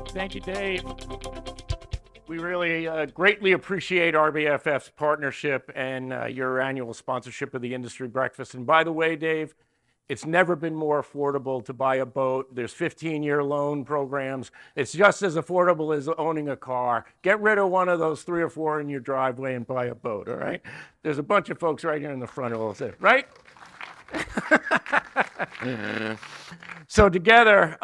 Thank you, Dave. We really greatly appreciate RBFF's partnership and your annual sponsorship of the industry breakfast. And by the way, Dave, it's never been more affordable to buy a boat. There's 15-year loan programs. It's just as affordable as owning a car. Get rid of one of those 3 or 4 in your driveway and buy a boat, all right? There's a bunch of folks right here in the front who will say, right? So together,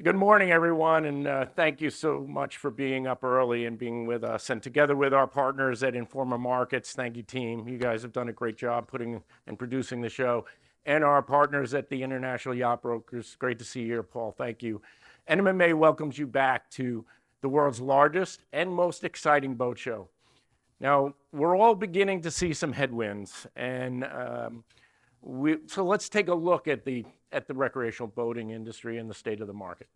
good morning, everyone, and thank you so much for being up early and being with us. And together with our partners at Informa Markets, thank you, team. You guys have done a great job putting and producing the show. And our partners at the International Yacht Brokers, great to see you here, Paul. Thank you. NMMA welcomes you back to the world's largest and most exciting boat show. Now, we're all beginning to see some headwinds, and so let's take a look at the recreational boating industry and the state of the market.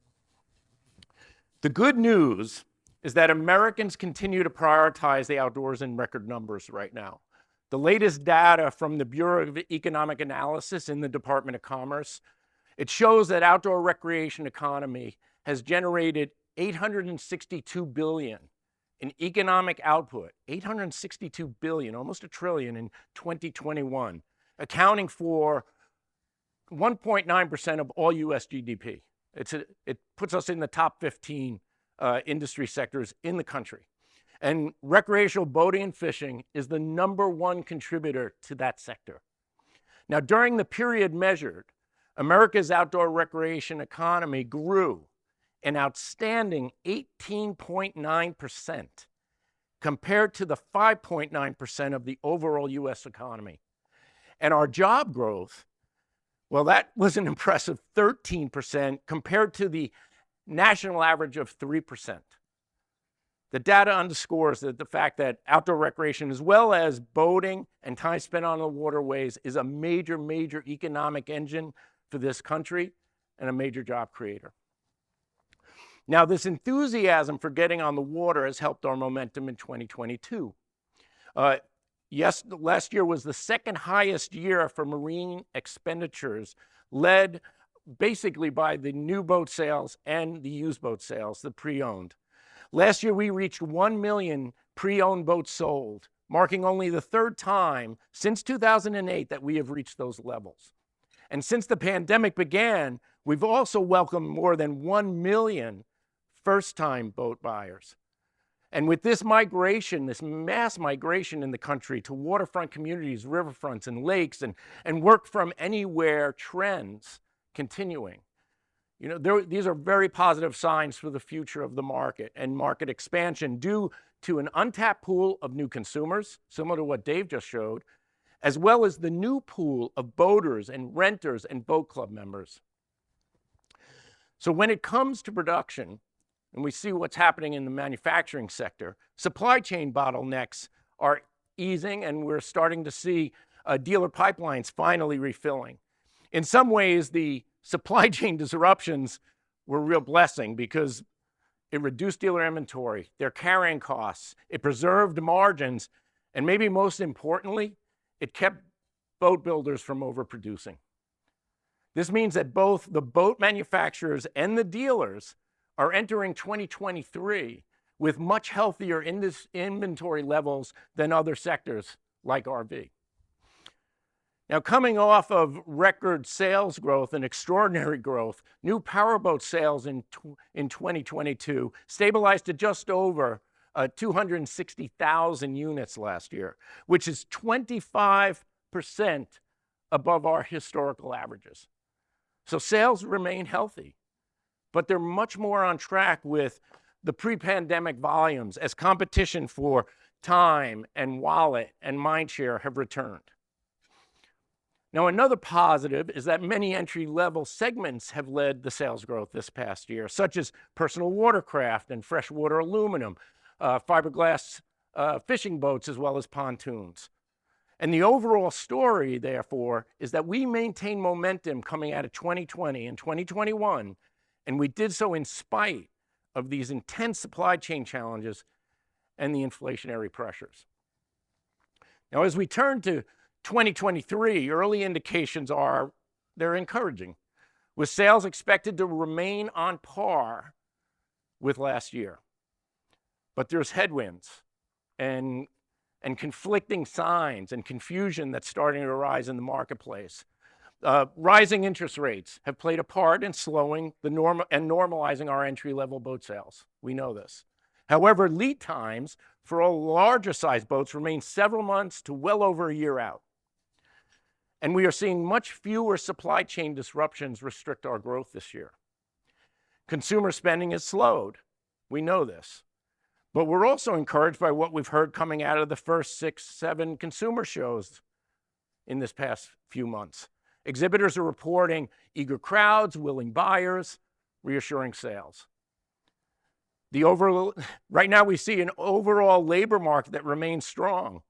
The good news is that Americans continue to prioritize the outdoors in record numbers right now. The latest data from the Bureau of Economic Analysis in the Department of Commerce, it shows that outdoor recreation economy has generated $862 billion in economic output, $862 billion, almost $1 trillion in 2021, accounting for 1.9% of all US GDP. It puts us in the top 15 industry sectors in the country. And recreational boating and fishing is the #1 contributor to that sector. Now, during the period measured, America's outdoor recreation economy grew an outstanding 18.9% compared to the 5.9% of the overall US economy. And our job growth, well, that was an impressive 13% compared to the national average of 3%. The data underscores that the fact that outdoor recreation, as well as boating and time spent on the waterways, is a major, major economic engine for this country and a major job creator. Now, this enthusiasm for getting on the water has helped our momentum in 2022. Yes, last year was the second highest year for marine expenditures, led basically by the new boat sales and the used boat sales, the pre-owned. Last year, we reached 1 million pre-owned boats sold, marking only the 3rd time since 2008 that we have reached those levels. And since the pandemic began, we've also welcomed more than 1 million first-time boat buyers. And with this migration, this mass migration in the country to waterfront communities, riverfronts, and lakes, and work from anywhere trends continuing, you know, these are very positive signs for the future of the market and market expansion due to an untapped pool of new consumers, similar to what Dave just showed, as well as the new pool of boaters and renters and boat club members. So when it comes to production, and we see what's happening in the manufacturing sector, supply chain bottlenecks are easing, and we're starting to see dealer pipelines finally refilling. In some ways, the supply chain disruptions were a real blessing because it reduced dealer inventory, their carrying costs, it preserved margins, and maybe most importantly, it kept boat builders from overproducing. This means that both the boat manufacturers and the dealers are entering 2023 with much healthier inventory levels than other sectors like RV. Now, coming off of record sales growth and extraordinary growth, new powerboat sales in 2022 stabilized at just over 260,000 units last year, which is 25% above our historical averages. So sales remain healthy, but they're much more on track with the pre-pandemic volumes as competition for time and wallet and mindshare have returned. Now, another positive is that many entry-level segments have led the sales growth this past year, such as personal watercraft and freshwater aluminum, fiberglass fishing boats, as well as pontoons. And the overall story, therefore, is that we maintain momentum coming out of 2020 and 2021, and we did so in spite of these intense supply chain challenges and the inflationary pressures. Now, as we turn to 2023, early indications are they're encouraging. with sales expected to remain on par with last year. But there's headwinds and conflicting signs and confusion that's starting to arise in the marketplace. Rising interest rates have played a part in slowing the normalizing our entry-level boat sales. We know this. However, lead times for all larger size boats remain several months to well over a year out. And we are seeing much fewer supply chain disruptions restrict our growth this year. Consumer spending has slowed. We know this. But we're also encouraged by what we've heard coming out of the first 6, 7 consumer shows in this past few months. Exhibitors are reporting eager crowds, willing buyers, reassuring sales. Right now we see an overall labor market that remains strong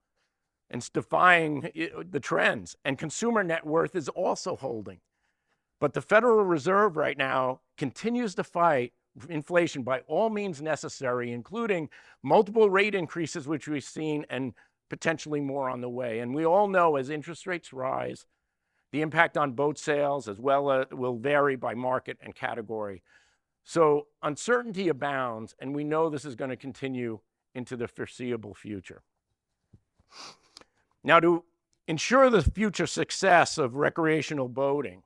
and it's defying the trends, and consumer net worth is also holding. But the Federal Reserve right now continues to fight inflation by all means necessary, including multiple rate increases, which we've seen, and potentially more on the way. And we all know as interest rates rise, the impact on boat sales as well will vary by market and category. So uncertainty abounds, and we know this is going to continue into the foreseeable future. Now, to ensure the future success of recreational boating,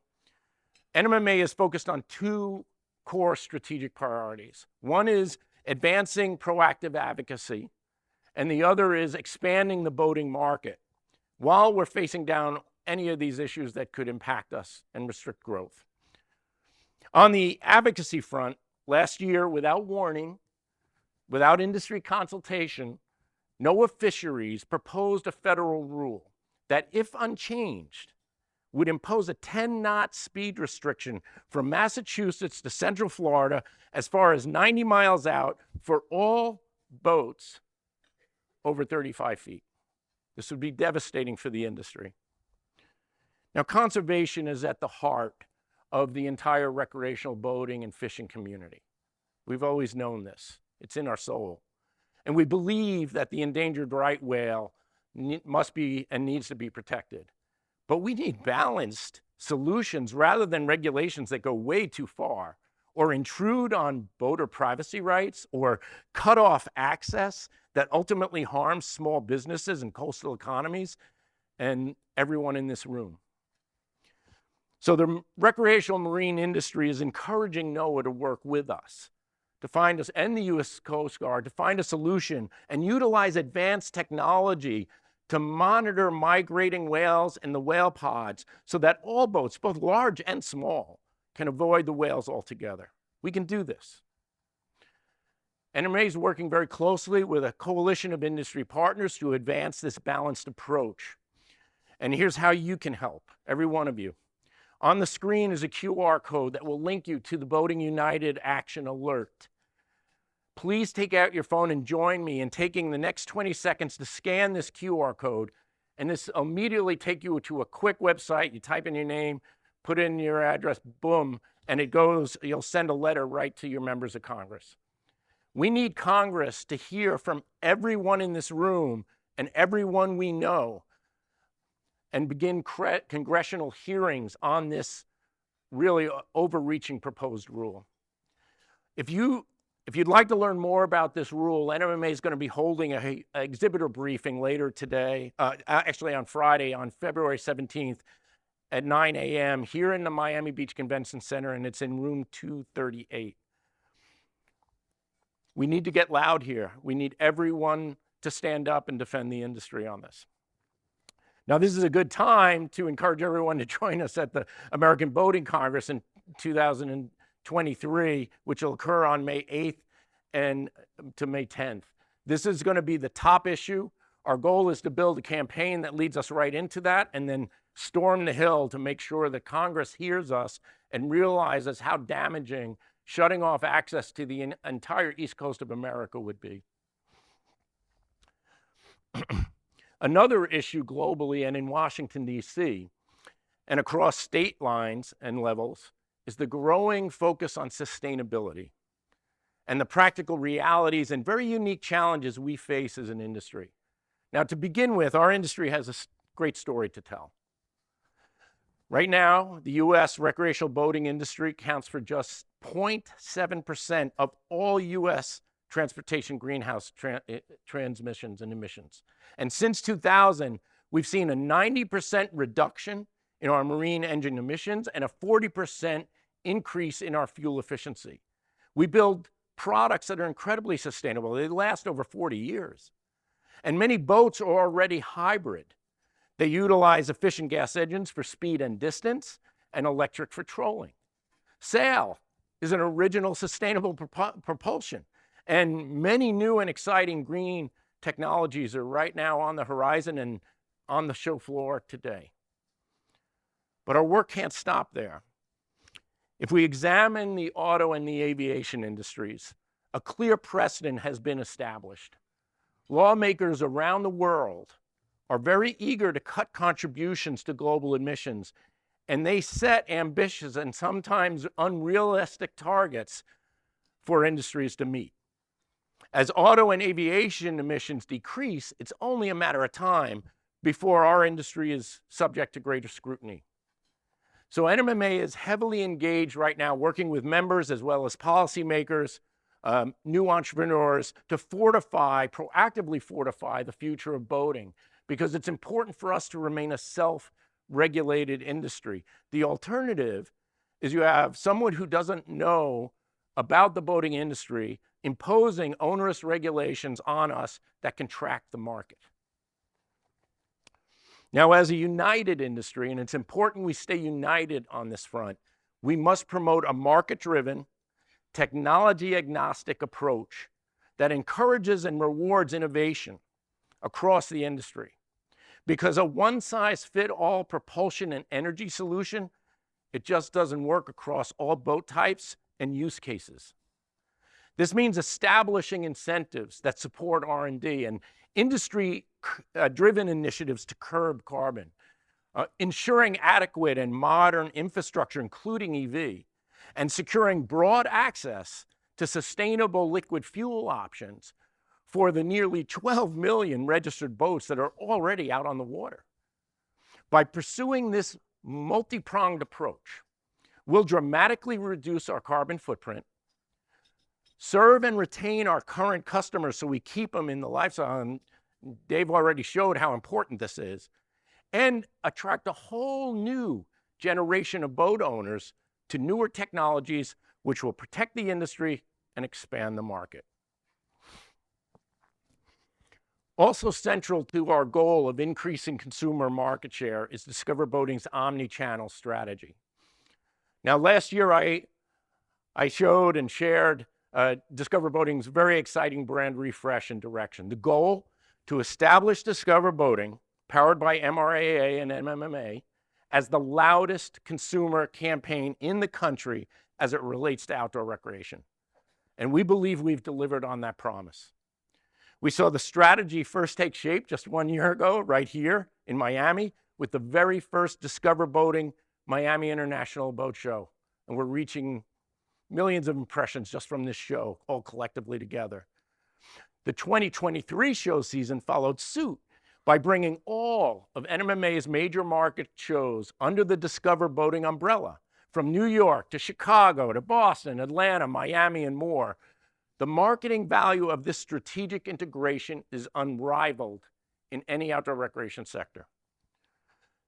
NMMA is focused on 2 core strategic priorities. One is advancing proactive advocacy, and the other is expanding the boating market while we're facing down any of these issues that could impact us and restrict growth. On the advocacy front, last year, without warning, without industry consultation, NOAA Fisheries proposed a federal rule that, if unchanged, would impose a 10-knot speed restriction from Massachusetts to Central Florida as far as 90 miles out for all boats over 35 feet. This would be devastating for the industry. Now, conservation is at the heart of the entire recreational boating and fishing community. We've always known this. It's in our soul. And we believe that the endangered right whale must be and needs to be protected. But we need balanced solutions rather than regulations that go way too far or intrude on boater privacy rights or cut off access that ultimately harms small businesses and coastal economies and everyone in this room. So the recreational marine industry is encouraging NOAA to work with us, to find us, and the U.S. Coast Guard, to find a solution and utilize advanced technology to monitor migrating whales and the whale pods so that all boats, both large and small, can avoid the whales altogether. We can do this. NMMA is working very closely with a coalition of industry partners to advance this balanced approach. And here's how you can help, every one of you. On the screen is a QR code that will link you to the Boating United Action Alert. Please take out your phone and join me in taking the next 20 seconds to scan this QR code, and this will immediately take you to a quick website. You type in your name, put in your address, boom, and it goes, you'll send a letter right to your members of Congress. We need Congress to hear from everyone in this room and everyone we know and begin congressional hearings on this really overreaching proposed rule. If you'd like to learn more about this rule, NMMA is going to be holding an exhibitor briefing later today, actually on Friday, on February 17th at 9 a.m. here in the Miami Beach Convention Center, and it's in room 238. We need to get loud here. We need everyone to stand up and defend the industry on this. Now, this is a good time to encourage everyone to join us at the American Boating Congress in 2023, which will occur on May 8th and to May 10th. This is going to be the top issue. Our goal is to build a campaign that leads us right into that and then storm the hill to make sure that Congress hears us and realizes how damaging shutting off access to the entire East Coast of America would be. Another issue globally and in Washington, D.C., and across state lines and levels is the growing focus on sustainability and the practical realities and very unique challenges we face as an industry. Now, to begin with, our industry has a great story to tell. Right now, the U.S. recreational boating industry accounts for just 0.7% of all U.S. transportation greenhouse transmissions and emissions. And since 2000, we've seen a 90% reduction in our marine engine emissions and a 40% increase in our fuel efficiency. We build products that are incredibly sustainable. They last over 40 years. And many boats are already hybrid. They utilize efficient gas engines for speed and distance and electric for trolling. Sail is an original sustainable propulsion, and many new and exciting green technologies are right now on the horizon and on the show floor today. But our work can't stop there. If we examine the auto and the aviation industries, a clear precedent has been established. Lawmakers around the world are very eager to cut contributions to global emissions, and they set ambitious and sometimes unrealistic targets for industries to meet. As auto and aviation emissions decrease, it's only a matter of time before our industry is subject to greater scrutiny. So NMMA is heavily engaged right now, working with members as well as policymakers, new entrepreneurs, to proactively fortify the future of boating, because it's important for us to remain a self-regulated industry. The alternative is you have someone who doesn't know about the boating industry imposing onerous regulations on us that contract the market. Now, as a united industry, and it's important we stay united on this front, we must promote a market-driven, technology-agnostic approach that encourages and rewards innovation across the industry. Because a one-size-fits-all propulsion and energy solution, it just doesn't work across all boat types and use cases. This means establishing incentives that support R&D and industry-driven initiatives to curb carbon, ensuring adequate and modern infrastructure, including EV, and securing broad access to sustainable liquid fuel options for the nearly 12 million registered boats that are already out on the water. By pursuing this multi-pronged approach, we'll dramatically reduce our carbon footprint, serve and retain our current customers so we keep them in the lifestyle, and Dave already showed how important this is, and attract a whole new generation of boat owners to newer technologies which will protect the industry and expand the market. Also central to our goal of increasing consumer market share is Discover Boating's omni-channel strategy. Now, last year I showed and shared Discover Boating's very exciting brand refresh and direction. The goal, to establish Discover Boating, powered by MRAA and NMMA, as the loudest consumer campaign in the country as it relates to outdoor recreation. And we believe we've delivered on that promise. We saw the strategy first take shape just 1 year ago, right here in Miami, with the very first Discover Boating Miami International Boat Show. And we're reaching millions of impressions just from this show, all collectively together. The 2023 show season followed suit by bringing all of NMMA's major market shows under the Discover Boating umbrella, from New York to Chicago to Boston, Atlanta, Miami, and more. The marketing value of this strategic integration is unrivaled in any outdoor recreation sector.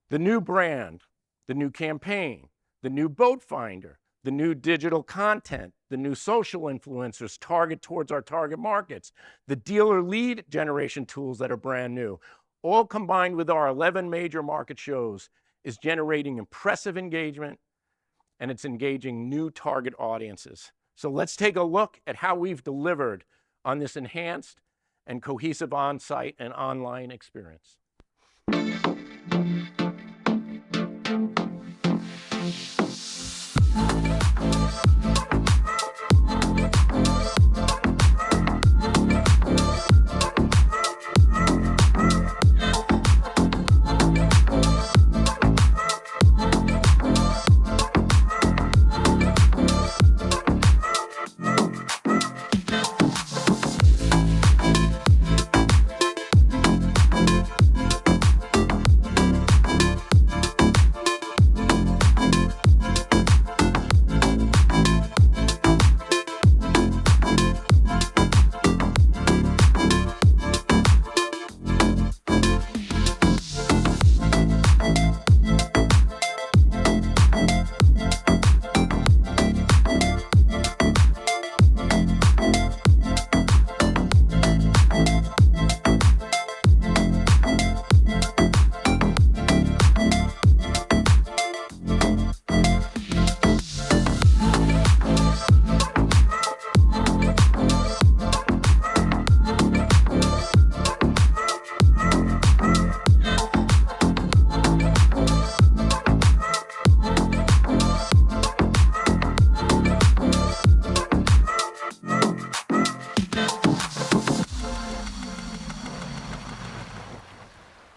The new brand, the new campaign, the new boat finder, the new digital content, the new social influencers target towards our target markets, the dealer lead generation tools that are brand new, all combined with our 11 major market shows, is generating impressive engagement, and it's engaging new target audiences. So let's take a look at how we've delivered on this enhanced and cohesive on-site and online experience.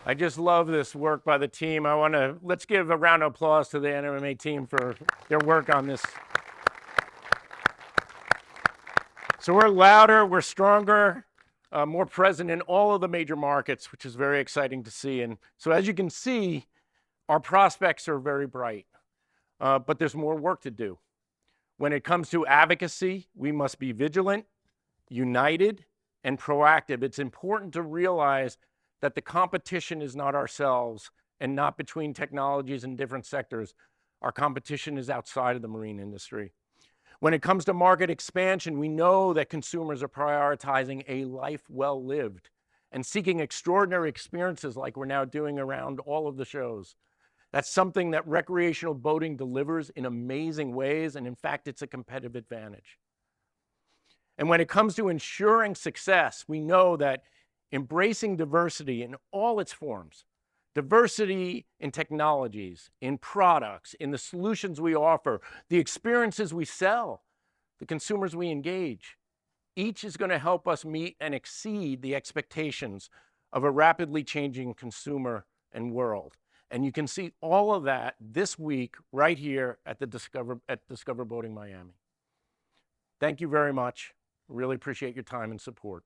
I just love this work by the team. Let's give a round of applause to the NMMA team for their work on this. So we're louder, we're stronger, more present in all of the major markets, which is very exciting to see. And so as you can see, our prospects are very bright, but there's more work to do. When it comes to advocacy, we must be vigilant, united, and proactive. It's important to realize that the competition is not ourselves and not between technologies in different sectors. Our competition is outside of the marine industry. When it comes to market expansion, we know that consumers are prioritizing a life well lived and seeking extraordinary experiences like we're now doing around all of the shows. That's something that recreational boating delivers in amazing ways, and in fact, it's a competitive advantage. And when it comes to ensuring success, we know that embracing diversity in all its forms, diversity in technologies, in products, in the solutions we offer, the experiences we sell, the consumers we engage, each is going to help us meet and exceed the expectations of a rapidly changing consumer and world. And you can see all of that this week right here at Discover Boating Miami. Thank you very much. Really appreciate your time and support.